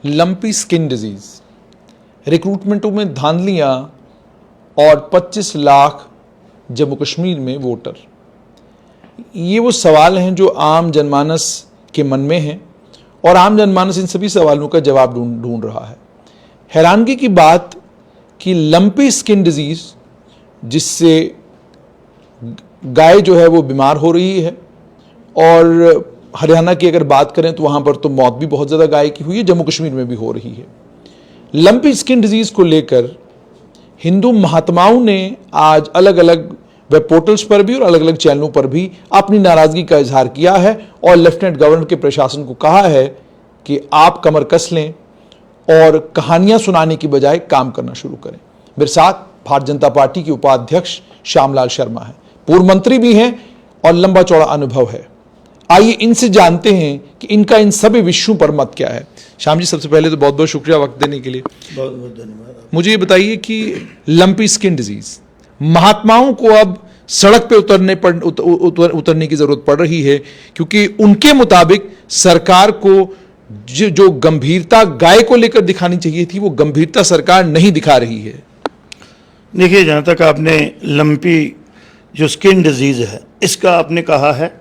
Lumpy skin disease, रिक्रूटमेंटों में धांधलियां और 25 लाख जम्मू कश्मीर में वोटर। ये वो सवाल हैं जो आम जनमानस के मन में हैं और आम जनमानस इन सभी सवालों का जवाब ढूंढ रहा है। हैरानगी की बात कि लंपी स्किन डिजीज जिससे गाय जो है वो बीमार हो रही है, और हरियाणा की अगर बात करें तो वहां पर तो मौत भी बहुत ज़्यादा गाय की हुई है, जम्मू कश्मीर में भी हो रही है। लंपी स्किन डिजीज को लेकर हिंदू महात्माओं ने आज अलग अलग वेब पोर्टल्स पर भी और अलग अलग चैनलों पर भी अपनी नाराजगी का इजहार किया है और लेफ्टिनेंट गवर्नर के प्रशासन को कहा है कि आप कमर कस लें और कहानियां सुनाने की बजाय काम करना शुरू करें। मेरे साथ भारतीय जनता पार्टी के उपाध्यक्ष श्यामलाल शर्मा हैं, पूर्व मंत्री भी हैं और लंबा चौड़ा अनुभव है। आइए इनसे जानते हैं कि इनका इन सभी विषयों पर मत क्या है। श्याम जी, सबसे पहले तो बहुत बहुत शुक्रिया वक्त देने के लिए। बहुत बहुत धन्यवाद। मुझे ये बताइए कि लंपी स्किन डिजीज, महात्माओं को अब सड़क पे उतरने की जरूरत पड़ रही है, क्योंकि उनके मुताबिक सरकार को जो गंभीरता गाय को लेकर दिखानी चाहिए थी वो गंभीरता सरकार नहीं दिखा रही है। देखिए, जहाँ तक आपने लंपी जो स्किन डिजीज़ है इसका आपने कहा है,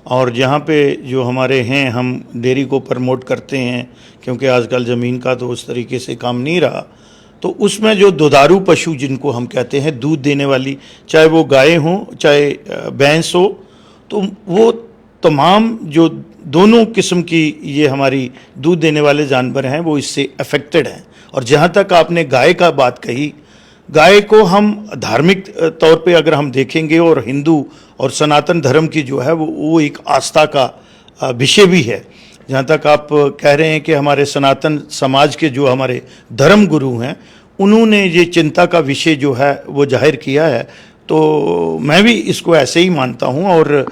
और जहाँ पे जो हमारे हैं हम डेयरी को प्रमोट करते हैं, क्योंकि आजकल ज़मीन का तो उस तरीके से काम नहीं रहा, तो उसमें जो दुधारू पशु जिनको हम कहते हैं, दूध देने वाली, चाहे वो गाय हो चाहे भैंस हो, तो वो तमाम जो दोनों किस्म की ये हमारी दूध देने वाले जानवर हैं वो इससे अफेक्टेड हैं। और जहाँ तक आपने गाय का बात कही, गाय को हम धार्मिक तौर पे अगर हम देखेंगे और हिंदू और सनातन धर्म की जो है वो एक आस्था का विषय भी है। जहाँ तक आप कह रहे हैं कि हमारे सनातन समाज के जो हमारे धर्म गुरु हैं उन्होंने ये चिंता का विषय जो है वो जाहिर किया है, तो मैं भी इसको ऐसे ही मानता हूँ। और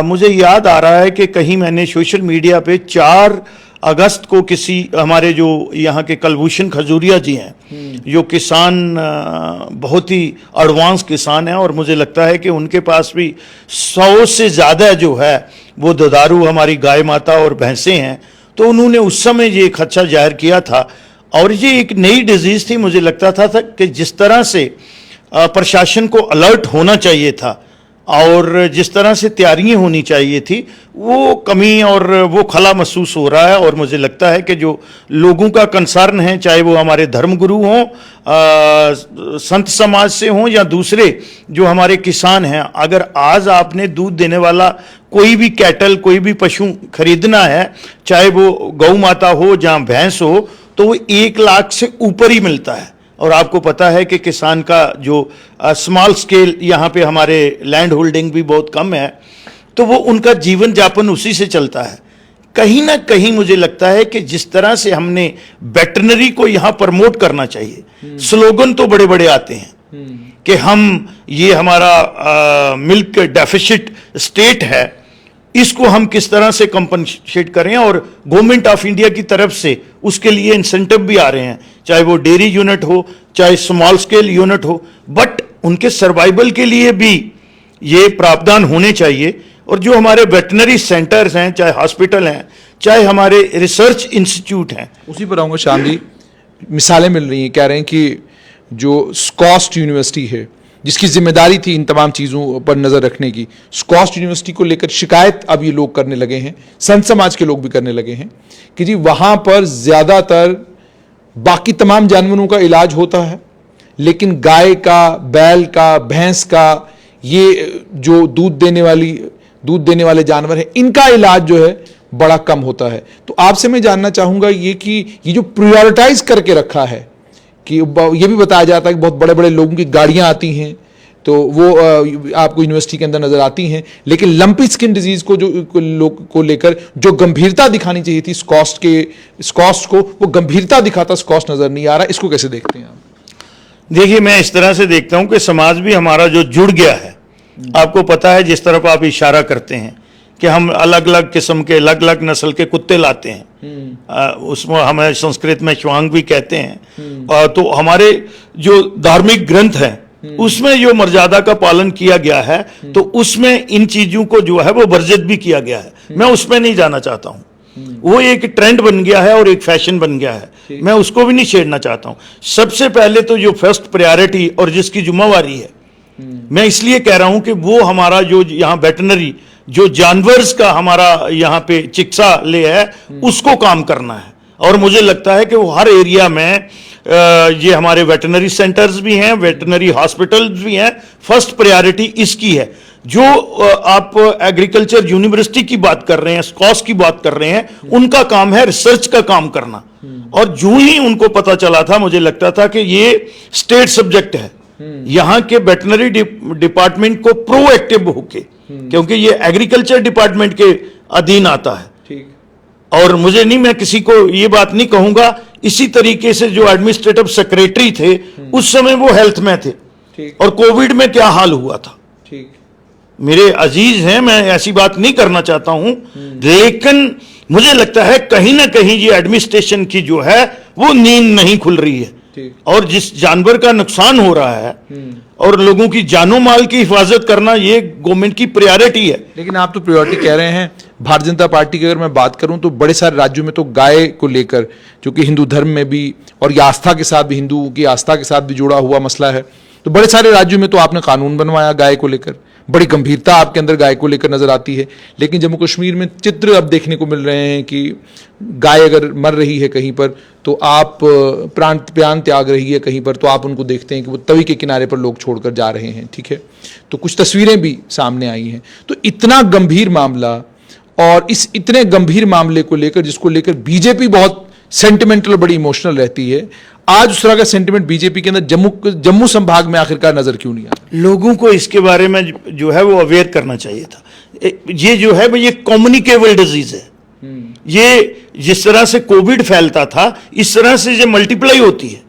मुझे याद आ रहा है कि कहीं मैंने सोशल मीडिया पे 4 अगस्त को किसी हमारे जो यहाँ के कुलभूषण खजूरिया जी हैं, जो किसान बहुत ही एडवांस किसान हैं, और मुझे लगता है कि उनके पास भी 100 से ज़्यादा जो है वो दुधारू हमारी गाय माता और भैंसें हैं, तो उन्होंने उस समय ये खदशा जाहिर किया था। और ये एक नई डिजीज़ थी, मुझे लगता था कि जिस तरह से प्रशासन को अलर्ट होना चाहिए था और जिस तरह से तैयारियां होनी चाहिए थी, वो कमी और वो खला महसूस हो रहा है। और मुझे लगता है कि जो लोगों का कंसर्न है, चाहे वो हमारे धर्मगुरु हों, संत समाज से हों या दूसरे जो हमारे किसान हैं, अगर आज आपने दूध देने वाला कोई भी कैटल, कोई भी पशु खरीदना है, चाहे वो गौ माता हो या भैंस हो, तो वो 1 लाख से ऊपर ही मिलता है। और आपको पता है कि किसान का जो स्मॉल स्केल यहाँ पे हमारे लैंड होल्डिंग भी बहुत कम है, तो वो उनका जीवन यापन उसी से चलता है। कहीं ना कहीं मुझे लगता है कि जिस तरह से हमने वेटरनरी को यहाँ प्रमोट करना चाहिए, स्लोगन तो बड़े बड़े आते हैं कि हम ये हमारा मिल्क डेफिसिट स्टेट है, इसको हम किस तरह से कंपनसेट करें, और गवर्नमेंट ऑफ इंडिया की तरफ से उसके लिए इंसेंटिव भी आ रहे हैं, चाहे वो डेयरी यूनिट हो चाहे स्मॉल स्केल यूनिट हो, बट उनके सर्वाइवल के लिए भी ये प्रावधान होने चाहिए। और जो हमारे वेटनरी सेंटर्स हैं, चाहे हॉस्पिटल हैं, चाहे हमारे रिसर्च इंस्टीट्यूट हैं, उसी पर आऊँगा। श्याम जी, मिसालें मिल रही हैं, कह रहे हैं कि जो स्कॉस्ट यूनिवर्सिटी है जिसकी जिम्मेदारी थी इन तमाम चीज़ों पर नज़र रखने की, स्कॉस्ट यूनिवर्सिटी को लेकर शिकायत अब ये लोग करने लगे हैं, संत समाज के लोग भी करने लगे हैं कि जी वहाँ पर ज़्यादातर बाकी तमाम जानवरों का इलाज होता है, लेकिन गाय का, बैल का, भैंस का, ये जो दूध देने वाले जानवर हैं, इनका इलाज जो है बड़ा कम होता है। तो आपसे मैं जानना चाहूँगा ये कि ये जो प्रायोरिटाइज करके रखा है, कि ये भी बताया जाता है कि बहुत बड़े बड़े लोगों की गाड़ियां आती हैं तो वो आपको यूनिवर्सिटी के अंदर नजर आती हैं, लेकिन लंपी स्किन डिजीज को लेकर जो गंभीरता दिखानी चाहिए थी स्कॉस्ट को, वो गंभीरता दिखाता स्कॉस्ट नजर नहीं आ रहा। इसको कैसे देखते हैं आप? देखिए, मैं इस तरह से देखता हूं कि समाज भी हमारा जो जुड़ गया है, आपको पता है जिस तरफ आप इशारा करते हैं कि हम अलग अलग किस्म के, अलग अलग नस्ल के कुत्ते लाते हैं, उसमें हमें संस्कृत में श्वांग भी कहते हैं, तो हमारे जो धार्मिक ग्रंथ हैं उसमें जो मर्यादा का पालन किया गया है, तो उसमें इन चीजों को जो है वो वर्जित भी किया गया है। मैं उसमें नहीं जाना चाहता हूं, वो एक ट्रेंड बन गया है और एक फैशन बन गया है, मैं उसको भी नहीं छेड़ना चाहता हूं। सबसे पहले तो जो फर्स्ट प्रायोरिटी और जिसकी जिम्मेवारी है, मैं इसलिए कह रहा हूं कि वो हमारा जो यहाँ वेटरनरी जो जानवर्स का हमारा यहाँ पे चिकित्सालय है उसको काम करना है। और मुझे लगता है कि वो हर एरिया में ये हमारे वेटरनरी सेंटर्स भी हैं, वेटरनरी हॉस्पिटल्स भी हैं, फर्स्ट प्रायोरिटी इसकी है। जो आप एग्रीकल्चर यूनिवर्सिटी की बात कर रहे हैं, स्कॉस की बात कर रहे हैं, उनका काम है रिसर्च का काम करना। और जो ही उनको पता चला था, मुझे लगता था कि ये स्टेट सब्जेक्ट है, यहाँ के वेटरनरी डिपार्टमेंट को प्रोएक्टिव होके, क्योंकि ये एग्रीकल्चर डिपार्टमेंट के अधीन आता है। ठीक। और मुझे नहीं, मैं किसी को ये बात नहीं कहूंगा, इसी तरीके से जो एडमिनिस्ट्रेटिव सेक्रेटरी थे उस समय वो हेल्थ में थे। ठीक। और कोविड में क्या हाल हुआ था। ठीक। मेरे अजीज हैं, मैं ऐसी बात नहीं करना चाहता हूं, लेकिन मुझे लगता है कहीं ना कहीं ये एडमिनिस्ट्रेशन की जो है वो नींद नहीं खुल रही है। और जिस जानवर का नुकसान हो रहा है और लोगों की जानो माल की हिफाजत करना, ये गवर्नमेंट की प्रायोरिटी है। लेकिन आप तो प्रायोरिटी कह रहे हैं। भारतीय जनता पार्टी की अगर मैं बात करूं तो बड़े सारे राज्यों में तो गाय को लेकर, जो कि हिंदू धर्म में भी और ये आस्था के साथ भी, हिंदुओं की आस्था के साथ भी जुड़ा हुआ मसला है, तो बड़े सारे राज्यों में तो आपने कानून बनवाया गाय को लेकर, बड़ी गंभीरता आपके अंदर गाय को लेकर नजर आती है। लेकिन जम्मू कश्मीर में चित्र अब देखने को मिल रहे हैं कि गाय अगर मर रही है कहीं पर तो आप प्राण त्याग रही है कहीं पर, तो आप उनको देखते हैं कि वो तवी के किनारे पर लोग छोड़कर जा रहे हैं। ठीक है, तो कुछ तस्वीरें भी सामने आई हैं। तो इतना गंभीर मामला, और इस इतने गंभीर मामले को लेकर, जिसको लेकर बीजेपी बहुत सेंटिमेंटल, बड़ी इमोशनल रहती है, आज उस तरह का सेंटिमेंट बीजेपी के अंदर जम्मू संभाग में आखिरकार नजर क्यों नहीं आ रहा? लोगों को इसके बारे में जो है वो अवेयर करना चाहिए था। ये जो है ये कम्युनिकेबल डिजीज है। ये जिस तरह से कोविड फैलता था, इस तरह से ये मल्टीप्लाई होती है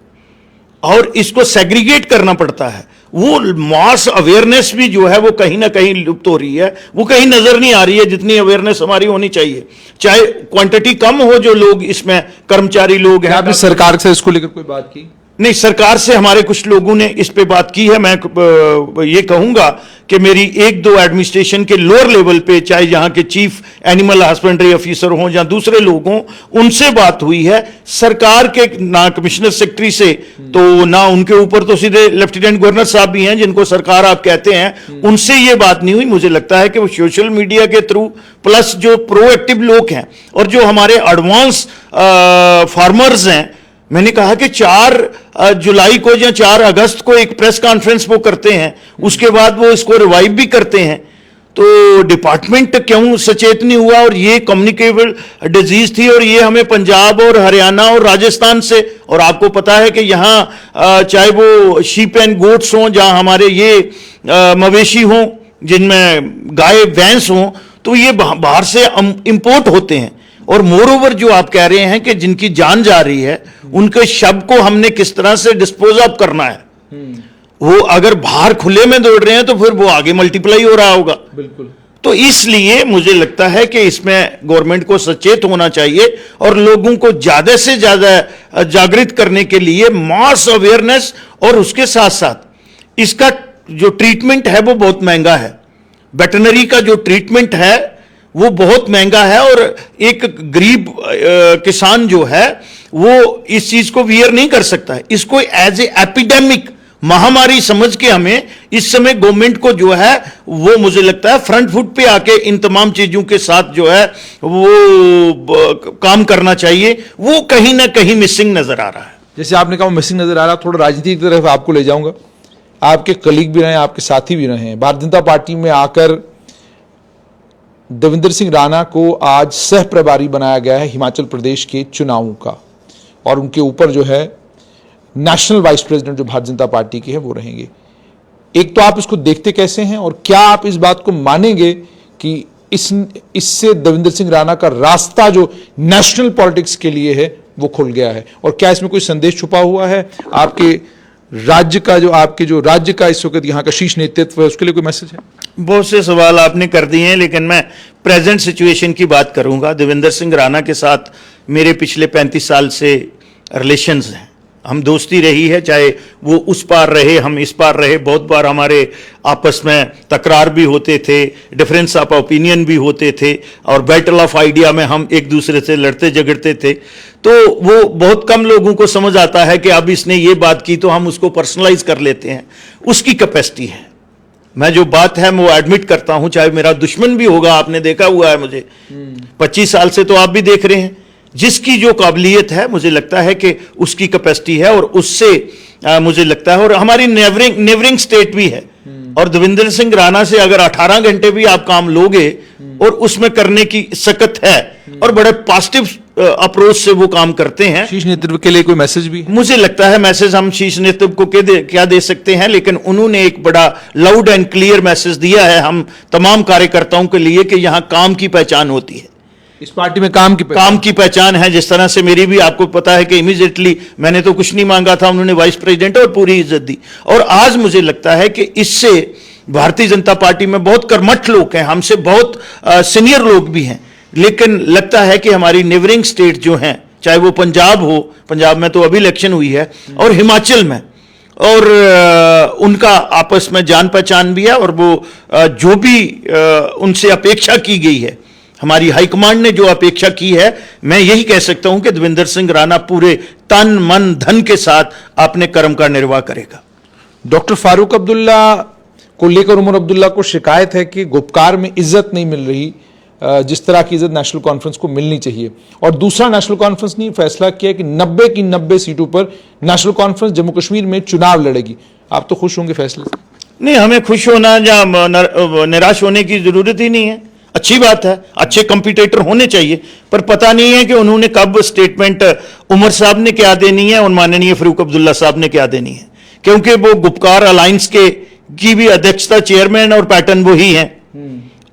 और इसको सेग्रीगेट करना पड़ता है। वो मास अवेयरनेस भी जो है वो कहीं ना कहीं लुप्त हो रही है, वो कहीं नजर नहीं आ रही है जितनी अवेयरनेस हमारी होनी चाहिए। चाहे क्वांटिटी कम हो, जो लोग इसमें कर्मचारी लोग हैं। आपने सरकार से इसको लेकर कोई बात की? नहीं, सरकार से हमारे कुछ लोगों ने इस पे बात की है। मैं ये कहूंगा कि मेरी एक दो एडमिनिस्ट्रेशन के लोअर लेवल पे, चाहे यहाँ के चीफ एनिमल हस्बेंड्री ऑफिसर हों या दूसरे लोग हों, उनसे बात हुई है। सरकार के ना कमिश्नर सेक्रेटरी से, तो ना उनके ऊपर तो सीधे लेफ्टिनेंट गवर्नर साहब भी हैं जिनको सरकार आप कहते हैं, उनसे ये बात नहीं हुई। मुझे लगता है कि वो सोशल मीडिया के थ्रू, प्लस जो प्रोएक्टिव लोग हैं और जो हमारे एडवांस फार्मर्स हैं, मैंने कहा कि 4 जुलाई को या 4 अगस्त को एक प्रेस कॉन्फ्रेंस वो करते हैं, उसके बाद वो इसको रिवाइव भी करते हैं। तो डिपार्टमेंट क्यों सचेत नहीं हुआ? और ये कम्युनिकेबल डिजीज थी और ये हमें पंजाब और हरियाणा और राजस्थान से, और आपको पता है कि यहाँ चाहे वो शीप एंड गोट्स हों, जहाँ हमारे ये मवेशी हों जिनमें गाय भैंस हों, तो ये बाहर से इंपोर्ट होते हैं। और मोर ओवर जो आप कह रहे हैं कि जिनकी जान जा रही है, उनके शव को हमने किस तरह से डिस्पोज ऑफ करना है, वो अगर बाहर खुले में दौड़ रहे हैं तो फिर वो आगे मल्टीप्लाई हो रहा होगा। बिल्कुल। तो इसलिए मुझे लगता है कि इसमें गवर्नमेंट को सचेत होना चाहिए और लोगों को ज्यादा से ज्यादा जागृत करने के लिए मास अवेयरनेस, और उसके साथ साथ इसका जो ट्रीटमेंट है वो बहुत महंगा है। वेटरनरी का जो ट्रीटमेंट है वो बहुत महंगा है, और एक गरीब किसान जो है वो इस चीज को वियर नहीं कर सकता है। इसको एज ए एपिडेमिक, महामारी समझ के हमें इस समय गवर्नमेंट को जो है वो, मुझे लगता है, फ्रंट फुट पे आके इन तमाम चीजों के साथ जो है वो काम करना चाहिए। वो कहीं ना कहीं मिसिंग नजर आ रहा है। जैसे आपने कहा मिसिंग नजर आ रहा, थोड़ा राजनीति की तरफ आपको ले जाऊंगा। आपके कलीग भी रहे, आपके साथी भी रहे हैं। भारतीय जनता पार्टी में आकर देवेंद्र सिंह राणा को आज सह प्रभारी बनाया गया है हिमाचल प्रदेश के चुनावों का, और उनके ऊपर जो है नेशनल वाइस प्रेसिडेंट जो भारतीय जनता पार्टी के हैं वो रहेंगे। एक तो आप इसको देखते कैसे हैं, और क्या आप इस बात को मानेंगे कि इससे देवेंद्र सिंह राणा का रास्ता जो नेशनल पॉलिटिक्स के लिए है वो खुल गया है? और क्या इसमें कोई संदेश छुपा हुआ है आपके राज्य का, जो आपके जो राज्य का इस वक्त यहाँ का शीर्ष नेतृत्व है, उसके लिए कोई मैसेज है? बहुत से सवाल आपने कर दिए हैं, लेकिन मैं प्रेजेंट सिचुएशन की बात करूंगा। देवेंद्र सिंह राणा के साथ मेरे पिछले 35 साल से रिलेशंस हैं, हम दोस्ती रही है, चाहे वो उस पार रहे हम इस पार रहे, बहुत बार हमारे आपस में तकरार भी होते थे, डिफरेंस ऑफ ओपिनियन भी होते थे, और बैटल ऑफ आइडिया में हम एक दूसरे से लड़ते झगड़ते थे। तो वो बहुत कम लोगों को समझ आता है कि अब इसने ये बात की तो हम उसको पर्सनलाइज कर लेते हैं। उसकी कैपेसिटी है, मैं जो बात है मैं वो एडमिट करता हूं, चाहे मेरा दुश्मन भी होगा, आपने देखा हुआ है मुझे 25 साल से, तो आप भी देख रहे हैं। जिसकी जो काबिलियत है, मुझे लगता है कि उसकी कैपेसिटी है, और उससे मुझे लगता है, और हमारी नेवरिंग स्टेट भी है, और देवेंद्र सिंह राणा से अगर 18 घंटे भी आप काम लोगे और उसमें करने की सकत है, और बड़े पॉजिटिव अप्रोच से वो काम करते हैं। शीर्ष नेतृत्व के लिए कोई मैसेज भी? मुझे लगता है मैसेज हम शीर्ष नेतृत्व को क्या दे सकते हैं, लेकिन उन्होंने एक बड़ा लाउड एंड क्लियर मैसेज दिया है हम तमाम कार्यकर्ताओं के लिए कि यहां काम की पहचान होती है। इस पार्टी में काम की पहचान है। जिस तरह से मेरी भी आपको पता है कि इमीडिएटली मैंने तो कुछ नहीं मांगा था, उन्होंने वाइस प्रेसिडेंट और पूरी इज्जत दी। और आज मुझे लगता है कि इससे भारतीय जनता पार्टी में बहुत कर्मठ लोग हैं, हमसे बहुत सीनियर लोग भी हैं, लेकिन लगता है कि हमारी नेबरिंग स्टेट जो हैं, चाहे वो पंजाब हो, पंजाब में तो अभी इलेक्शन हुई है, और हिमाचल में, और उनका आपस में जान पहचान भी है, और वो जो भी उनसे अपेक्षा की गई है, हमारी हाईकमांड ने जो अपेक्षा की है, मैं यही कह सकता हूं कि देवेंद्र सिंह राणा पूरे तन मन धन के साथ अपने कर्म का निर्वाह करेगा। डॉक्टर फारूक अब्दुल्ला को लेकर उमर अब्दुल्ला को शिकायत है कि गुपकार में इज्जत नहीं मिल रही जिस तरह की इज्जत नेशनल कॉन्फ्रेंस को मिलनी चाहिए, और दूसरा नेशनल कॉन्फ्रेंस ने फैसला किया कि 90 की 90 सीटों पर नेशनल कॉन्फ्रेंस जम्मू कश्मीर में चुनाव लड़ेगी। आप तो खुश होंगे फैसले से? नहीं, हमें खुश होना या निराश होने की जरूरत ही नहीं है। अच्छी बात है, अच्छे कंपटीटर होने चाहिए, पर पता नहीं है कि उन्होंने कब स्टेटमेंट उमर साहब ने क्या देनी है और माननीय फारूक अब्दुल्ला साहब ने क्या देनी है, क्योंकि वो गुपकार अलायंस की भी अध्यक्षता चेयरमैन और पैटर्न वो ही हैं,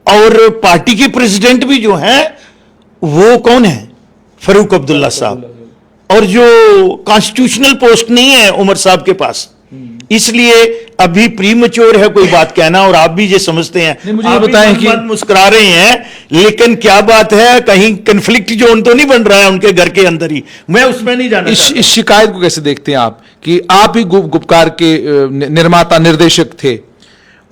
और पार्टी के प्रेसिडेंट भी जो हैं वो कौन है? फारूक अब्दुल्ला साहब, और जो कॉन्स्टिट्यूशनल पोस्ट नहीं है उमर साहब के पास, इसलिए अभी प्रीमच्योर है कोई बात कहना, और आप भी ये समझते हैं। मुझे ये बताएं कि मुस्कुरा रहे हैं, लेकिन क्या बात है, कहीं कन्फ्लिक्ट जोन तो नहीं बन रहा है उनके घर के अंदर ही? मैं उसमें नहीं जाना। इस शिकायत को कैसे देखते हैं आप कि आप ही गुपकार के निर्माता निर्देशक थे,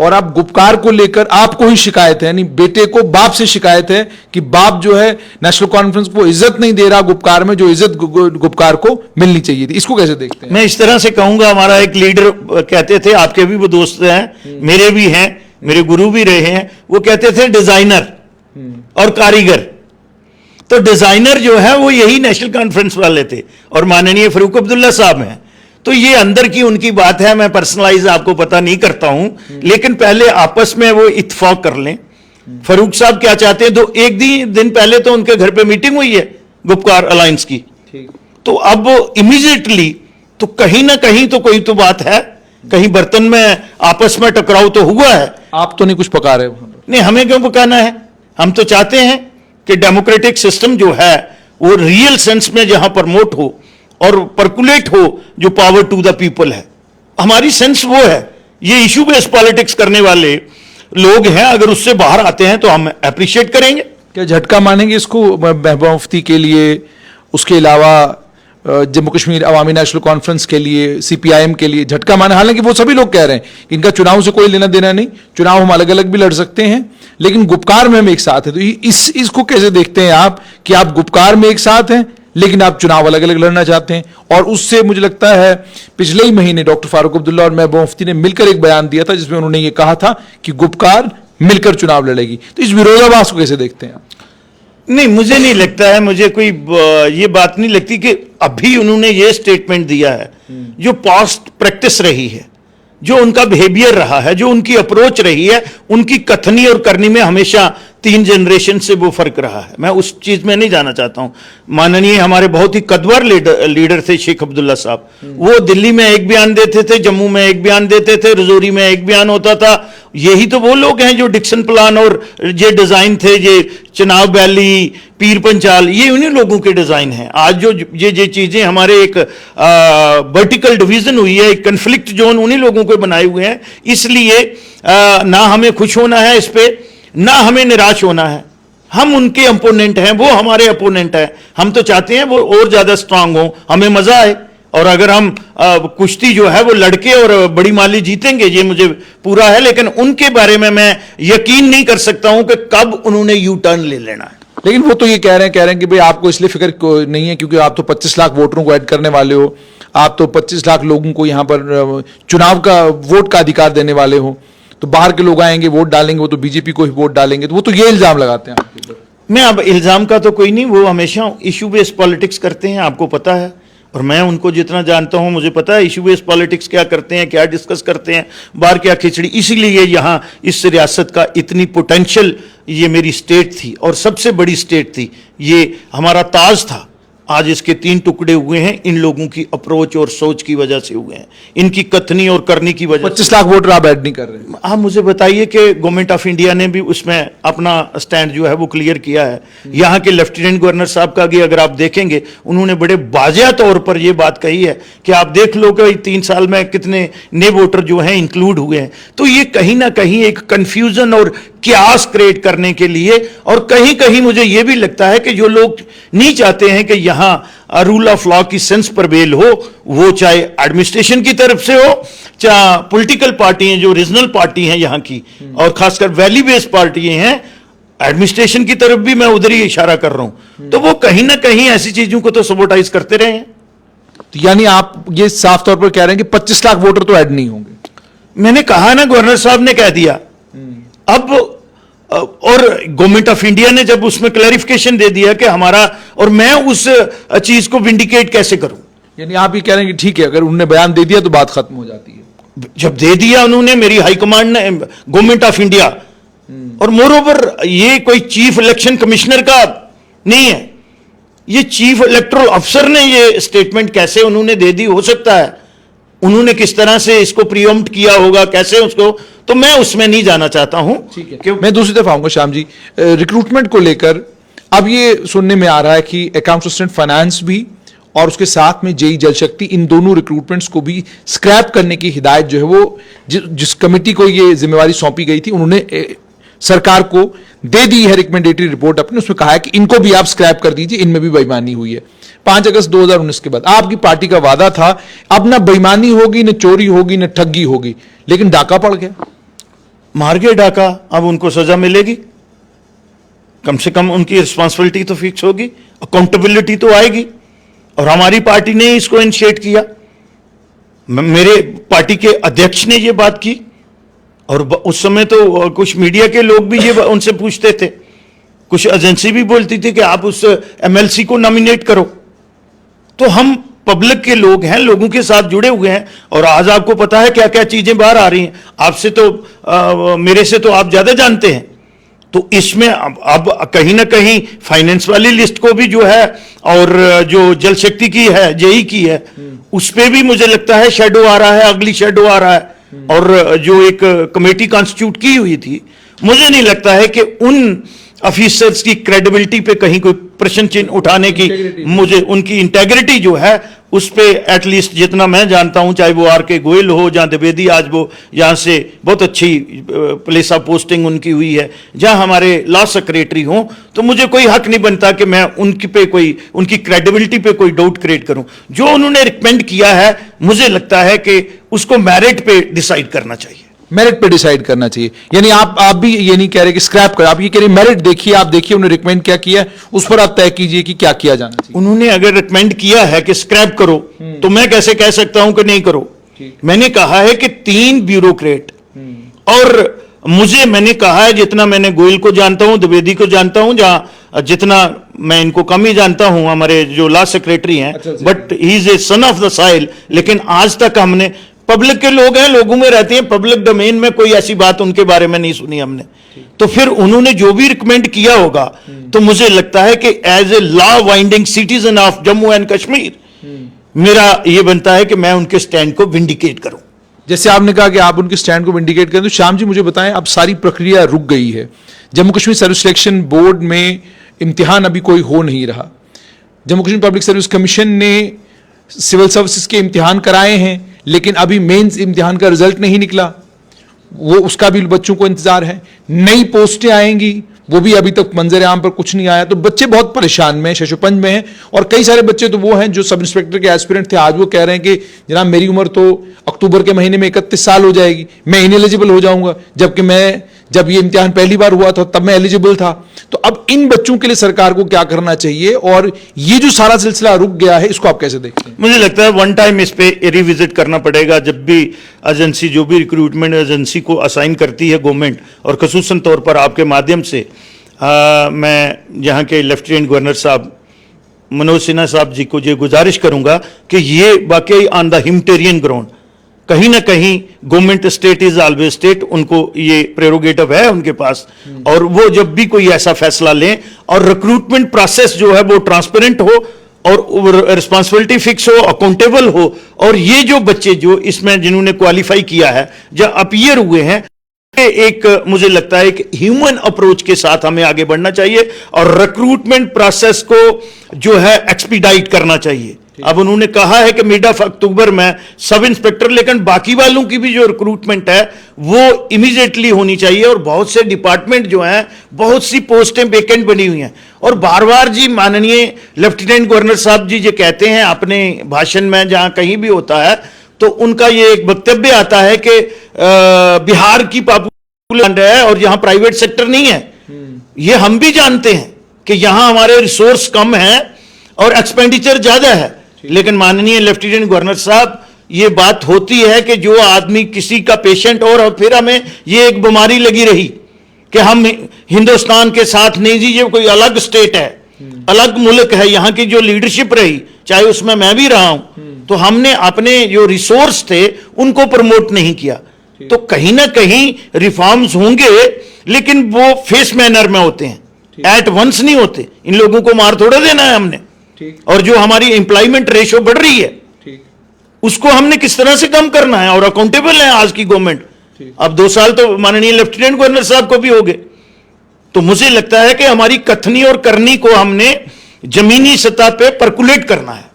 और आप गुपकार को लेकर आपको ही शिकायत है, यानी बेटे को बाप से शिकायत है कि बाप जो है नेशनल कॉन्फ्रेंस को इज्जत नहीं दे रहा गुपकार में, जो इज्जत गुपकार को मिलनी चाहिए थी। इसको कैसे देखते हैं? मैं इस तरह से कहूंगा, हमारा एक लीडर कहते थे, आपके भी वो दोस्त हैं, मेरे भी हैं, मेरे गुरु भी रहे हैं, वो कहते थे डिजाइनर और कारीगर। तो डिजाइनर जो है वो यही नेशनल कॉन्फ्रेंस वाले थे, और माननीय फारूक अब्दुल्ला साहब हैं। तो ये अंदर की उनकी बात है, मैं पर्सनलाइज आपको पता नहीं करता हूं, लेकिन पहले आपस में वो इत्तेफाक कर लें। फारूक साहब क्या चाहते हैं, तो एक दिन पहले तो उनके घर पे मीटिंग हुई है गुपकार अलायंस की, तो अब इमीडिएटली तो कहीं ना कहीं तो कोई तो बात है, कहीं बर्तन में आपस में टकराव तो हुआ है। आप तो नहीं कुछ पका रहे? नहीं, हमें क्यों पकाना है? हम तो चाहते हैं कि डेमोक्रेटिक सिस्टम जो है वो रियल सेंस में जहां प्रमोट हो और परकुलेट हो, जो पावर टू द पीपल है, हमारी सेंस वो है। ये इशू बेस्ड पॉलिटिक्स करने वाले लोग हैं, अगर उससे बाहर आते हैं तो हम अप्रिशिएट करेंगे। क्या झटका मानेंगे इसको महबूबा मुफ्ती के लिए, उसके अलावा जम्मू कश्मीर अवामी नेशनल कॉन्फ्रेंस के लिए, सीपीआईएम के लिए झटका माने? हालांकि वो सभी लोग कह रहे हैं कि इनका चुनाव से कोई लेना देना नहीं, चुनाव हम अलग अलग भी लड़ सकते हैं, लेकिन गुपकार में हम एक साथ हैं। तो इसको कैसे देखते हैं आप कि आप गुपकार में एक साथ हैं लेकिन आप चुनाव अलग अलग लड़ना चाहते हैं? और उससे मुझे लगता है पिछले ही महीने डॉक्टर फारूक अब्दुल्ला और महबूबा मुफ्ती ने मिलकर एक बयान दिया था जिसमें उन्होंने ये कहा था कि गुपकार मिलकर चुनाव लड़ेगी। तो इस विरोधाभास को कैसे देखते हैं आप? नहीं, मुझे नहीं लगता है, मुझे कोई ये बात नहीं लगती कि अभी उन्होंने ये स्टेटमेंट दिया है। जो पास्ट प्रैक्टिस रही है, जो उनका बिहेवियर रहा है, जो उनकी अप्रोच रही है, उनकी कथनी और करनी में हमेशा 3 जनरेशन से वो फर्क रहा है। मैं उस चीज में नहीं जाना चाहता हूं। माननीय हमारे बहुत ही कद्वर लीडर थे शेख अब्दुल्ला साहब, वो दिल्ली में एक बयान देते थे, जम्मू में एक बयान देते थे, रजौरी में एक बयान होता था। यही तो वो लोग हैं जो डिक्सन प्लान और ये डिजाइन थे, ये चनाब वैली, पीर पंचाल, ये उन्हीं लोगों के डिजाइन हैं। आज जो ये चीजें हमारे एक वर्टिकल डिवीजन हुई है, एक कन्फ्लिक्ट जोन उन्हीं लोगों को बनाए हुए हैं। इसलिए ना हमें खुश होना है इस पे, ना हमें निराश होना है। हम उनके अपोनेंट हैं, वो हमारे अपोनेंट हैं। हम तो चाहते हैं वो और ज्यादा स्ट्रांग हो, हमें मजा आए, और अगर हम कुश्ती जो है वो लड़के और बड़ी माली जीतेंगे, ये मुझे पूरा है, लेकिन उनके बारे में मैं यकीन नहीं कर सकता हूं कि कब उन्होंने यू टर्न ले लेना है। लेकिन वो तो ये कह रहे हैं कि भाई आपको इसलिए फिक्र नहीं है क्योंकि आप तो 25 लाख वोटरों को ऐड करने वाले हो, आप तो 25 लाख लोगों को यहां पर चुनाव का वोट का अधिकार देने वाले हो, तो बाहर के लोग आएंगे वोट डालेंगे, वो तो बीजेपी को ही वोट डालेंगे, तो वो तो ये इल्जाम लगाते हैं आपके ऊपर। मैं अब इल्जाम का तो कोई नहीं, वो हमेशा इशू बेस्ड पॉलिटिक्स करते हैं, आपको पता है, और मैं उनको जितना जानता हूं मुझे पता है इशू बेस्ड पॉलिटिक्स क्या करते हैं, क्या डिस्कस करते हैं, बाहर क्या खिचड़ी। इसीलिए यहां इस रियासत का इतनी पोटेंशियल, ये मेरी स्टेट थी और सबसे बड़ी स्टेट थी, ये हमारा ताज था, आज इसके 3 टुकड़े हुए हैं इन लोगों की अप्रोच और सोच की वजह से हुए हैं, इनकी कथनी और करनी की वजह। 25 लाख वोटर आप ऐड नहीं कर रहे। आप मुझे बताइए कि गवर्नमेंट ऑफ इंडिया ने भी उसमें अपना स्टैंड जो है वो क्लियर किया है। यहाँ के लेफ्टिनेंट गवर्नर साहब का भी अगर आप देखेंगे, उन्होंने बड़े बाजिया तौर पर यह बात कही है कि आप देख लो कि 3 साल में कितने नए वोटर जो हैं इंक्लूड हुए हैं। तो ये कहीं ना कहीं एक कंफ्यूजन और क्यास क्रिएट करने के लिए, और कहीं कहीं मुझे यह भी लगता है कि जो लोग नहीं चाहते हैं कि यहां रूल ऑफ लॉ की सेंस परवेल हो, वो चाहे एडमिनिस्ट्रेशन की तरफ से हो, चाहे पॉलिटिकल पार्टी हैं जो रीजनल पार्टी हैं यहाँ की, और खासकर वैली बेस्ड पार्टी हैं, एडमिनिस्ट्रेशन की तरफ भी मैं उधर ही इशारा कर रहा हूं, तो वो कहीं ना कहीं ऐसी चीजों को तो सबोटाइज करते रहे हैं। तो यानी आप ये साफ तौर पर कह रहे हैं कि 25 लाख वोटर तो ऐड नहीं होंगे। मैंने कहा ना, गवर्नर साहब ने कह दिया। अब और गवर्नमेंट ऑफ इंडिया ने जब उसमें क्लैरिफिकेशन दे दिया कि हमारा, और मैं उस चीज को विंडिकेट कैसे करूं। यानी आप ये कह रहे हैं कि ठीक है, अगर उन्होंने बयान दे दिया तो बात खत्म हो जाती है। जब दे दिया उन्होंने, मेरी हाईकमांड ने, गवर्नमेंट ऑफ इंडिया, और मोर ओवर ये कोई चीफ इलेक्शन कमिश्नर का नहीं है, ये चीफ इलेक्टोरल अफसर ने ये स्टेटमेंट कैसे उन्होंने दे दी, हो सकता है उन्होंने किस तरह से इसको प्रीएम्प्ट किया होगा, कैसे उसको, तो मैं उसमें नहीं जाना चाहता हूं। ठीक है, मैं दूसरी तरफ आऊंगा श्याम जी, रिक्रूटमेंट को लेकर अब ये सुनने में आ रहा है कि अकाउंट असिस्टेंट फाइनेंस भी और उसके साथ में जेई जल शक्ति, इन दोनों रिक्रूटमेंट्स को भी स्क्रैप करने की हिदायत जो है वो जिस कमेटी को ये जिम्मेवारी सौंपी गई थी, उन्होंने सरकार को दे दी है रिकमेंडेटरी रिपोर्ट अपनी। उसमें कहा है कि इनको भी आप स्क्रैप कर दीजिए, इनमें भी बेईमानी हुई है। 5 अगस्त 2019 के बाद आपकी पार्टी का वादा था अब ना बेईमानी होगी, न चोरी होगी, न ठगी होगी, लेकिन डाका पड़ गया, मार गए डाका। अब उनको सजा मिलेगी, कम से कम उनकी रिस्पॉन्सिबिलिटी तो फिक्स होगी, अकाउंटेबिलिटी तो आएगी, और हमारी पार्टी ने इसको इनिशिएट किया। मेरे पार्टी के अध्यक्ष ने यह बात की, और उस समय तो कुछ मीडिया के लोग भी ये उनसे पूछते थे, कुछ एजेंसी भी बोलती थी कि आप उस एमएलसी को नॉमिनेट करो। तो हम पब्लिक के लोग हैं, लोगों के साथ जुड़े हुए हैं, और आज आपको पता है क्या क्या चीजें बाहर आ रही हैं। आपसे तो मेरे से तो आप ज्यादा जानते हैं। तो इसमें अब कहीं ना कहीं फाइनेंस वाली लिस्ट को भी जो है, और जो जल शक्ति की है, जेई की है, उस पर भी मुझे लगता है शेडो आ रहा है, अगली शेडो आ रहा है। और जो एक कमेटी कॉन्स्टिट्यूट की हुई थी, मुझे नहीं लगता है कि उन ऑफिसर्स की क्रेडिबिलिटी पे कहीं कोई प्रश्न चिन्ह उठाने की, मुझे उनकी इंटेग्रिटी जो है उस पे एटलीस्ट जितना मैं जानता हूं, चाहे वो आर.के. गोयल हो, जहां द्विवेदी, आज वो यहां से बहुत अच्छी प्लेस ऑफ पोस्टिंग उनकी हुई है, जहां हमारे लॉ सेक्रेटरी हों, तो मुझे कोई हक नहीं बनता कि मैं उनकी पे कोई, उनकी क्रेडिबिलिटी पे कोई डाउट क्रिएट करूं। जो उन्होंने रिकमेंड किया है, मुझे लगता है कि उसको मेरिट पे डिसाइड करना चाहिए, मेरिट पे डिसाइड करना चाहिए। यानी आप भी ये नहीं कह रहे कि स्क्रैप कर, आप ये कह रहे मेरिट देखिए, आप देखिए उन्होंने रिकमेंड क्या किया, उस पर आप तय कीजिए कि क्या किया जाना चाहिए। उन्होंने अगर रिकमेंड किया है कि स्क्रैप करो, तो मैं कैसे कह सकता हूं कि नहीं करो। मैंने कहा है कि 3 ब्यूरोक्रेट, और मुझे, मैंने कहा है जितना मैंने गोयल को जानता हूं, द्विवेदी को जानता हूं, जहां जितना मैं इनको कम ही जानता हूं, हमारे जो लॉ सेक्रेटरी हैं, but he is a son of the soil. लेकिन आज तक हमने, पब्लिक के लोग हैं, लोगों में रहते हैं, पब्लिक डोमेन में कोई ऐसी बात उनके बारे में नहीं सुनी हमने। तो फिर उन्होंने जो भी रिकमेंड किया होगा, तो मुझे लगता है कि as a law abiding citizen of Jammu and Kashmir, मेरा यह बनता है कि मैं उनके स्टैंड को विंडिकेट करूं। जैसे आपने कहा कि आप उनके स्टैंड को विंडिकेट करें, तो श्याम जी मुझे बताएं, अब सारी प्रक्रिया रुक गई है, Jammu Kashmir service selection board में इम्तिहान अभी कोई हो नहीं रहा, Jammu Kashmir public service commission ने सिविल सर्विसेज के इम्तिहान कराए हैं, लेकिन अभी मेंस इम्तिहान का रिजल्ट नहीं निकला, वो उसका भी बच्चों को इंतजार है। नई पोस्टें आएंगी, वो भी अभी तक मंजर आम पर कुछ नहीं आया। तो बच्चे बहुत परेशान में, शशुपंज में हैं। और कई सारे बच्चे तो वो हैं जो सब इंस्पेक्टर के एस्पिरेंट थे, आज वो कह रहे हैं कि जनाब मेरी उम्र तो अक्टूबर के महीने में 31 साल हो जाएगी, मैं इनएलिजिबल हो जाऊंगा, जबकि जब ये इम्तिहान पहली बार हुआ था तब मैं एलिजिबल था। तो अब इन बच्चों के लिए सरकार को क्या करना चाहिए, और ये जो सारा सिलसिला रुक गया है इसको आप कैसे देखते हैं? मुझे लगता है वन टाइम इस पे रिविजिट करना पड़ेगा। जब भी एजेंसी, जो भी रिक्रूटमेंट एजेंसी को असाइन करती है गवर्नमेंट, और खसूसन तौर पर आपके माध्यम से मैं यहाँ के लेफ्टिनेंट गवर्नर साहब मनोज सिन्हा साहब जी को ये गुजारिश करूंगा कि ये वाकई ऑन द ह्यूमटेरियन ग्राउंड, कहीं ना कहीं government state is always state, उनको ये प्रेरोगेटिव है उनके पास, और वो जब भी कोई ऐसा फैसला लें और रिक्रूटमेंट प्रोसेस जो है वो ट्रांसपेरेंट हो और रिस्पॉन्सिबिलिटी फिक्स हो, अकाउंटेबल हो, और ये जो बच्चे जो इसमें जिन्होंने क्वालिफाई किया है, जो अपीयर हुए हैं, एक मुझे लगता है एक ह्यूमन अप्रोच के साथ हमें आगे बढ़ना चाहिए और रिक्रूटमेंट प्रोसेस को जो है एक्सपीडाइट करना चाहिए। अब उन्होंने कहा है कि मिड ऑफ अक्टूबर में सब इंस्पेक्टर, लेकिन बाकी वालों की भी जो रिक्रूटमेंट है वो इमीडिएटली होनी चाहिए। और बहुत से डिपार्टमेंट जो हैं, बहुत सी पोस्टें वेकेंट बनी हुई हैं, और बार बार जी माननीय लेफ्टिनेंट गवर्नर साहब जी जो कहते हैं अपने भाषण में, जहां कहीं भी होता है तो उनका ये एक वक्तव्य आता है कि बिहार की पॉपुलेशन है और यहां प्राइवेट सेक्टर नहीं है। ये हम भी जानते हैं कि यहां हमारे रिसोर्स कम है और एक्सपेंडिचर ज्यादा है, लेकिन माननीय लेफ्टिनेंट गवर्नर साहब, ये बात होती है कि जो आदमी किसी का पेशेंट, और फिर हमें ये एक बीमारी लगी रही कि हम हिंदुस्तान के साथ नहीं जी, ये कोई अलग स्टेट है, अलग मुल्क है, यहाँ की जो लीडरशिप रही, चाहे उसमें मैं भी रहा हूं, तो हमने अपने जो रिसोर्स थे उनको प्रमोट नहीं किया। तो कहीं ना कहीं रिफॉर्म्स होंगे, लेकिन वो फेस मैनर में होते हैं, एट वंस नहीं होते। इन लोगों को मार थोड़ा देना है हमने। और जो हमारी एम्प्लॉयमेंट रेशो बढ़ रही है उसको हमने किस तरह से कम करना है, और अकाउंटेबल है आज की गवर्नमेंट। अब 2 साल तो माननीय लेफ्टिनेंट गवर्नर साहब को भी हो गए। तो मुझे लगता है कि हमारी कथनी और करनी को हमने जमीनी सतह पे परकुलेट करना है।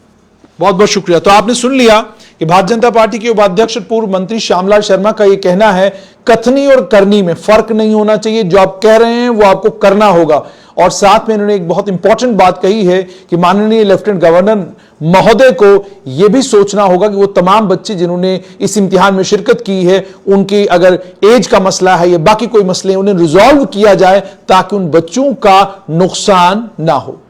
बहुत बहुत शुक्रिया। तो आपने सुन लिया कि भारतीय जनता पार्टी के उपाध्यक्ष पूर्व मंत्री श्यामलाल शर्मा का यह कहना है, कथनी और करनी में फर्क नहीं होना चाहिए, जो आप कह रहे हैं वो आपको करना होगा। और साथ में इन्होंने एक बहुत इंपॉर्टेंट बात कही है कि माननीय लेफ्टिनेंट गवर्नर महोदय को यह भी सोचना होगा कि वो तमाम बच्चे जिन्होंने इस इम्तिहान में शिरकत की है, उनकी अगर एज का मसला है या बाकी कोई मसले, उन्हें रिजॉल्व किया जाए ताकि उन बच्चों का नुकसान ना हो।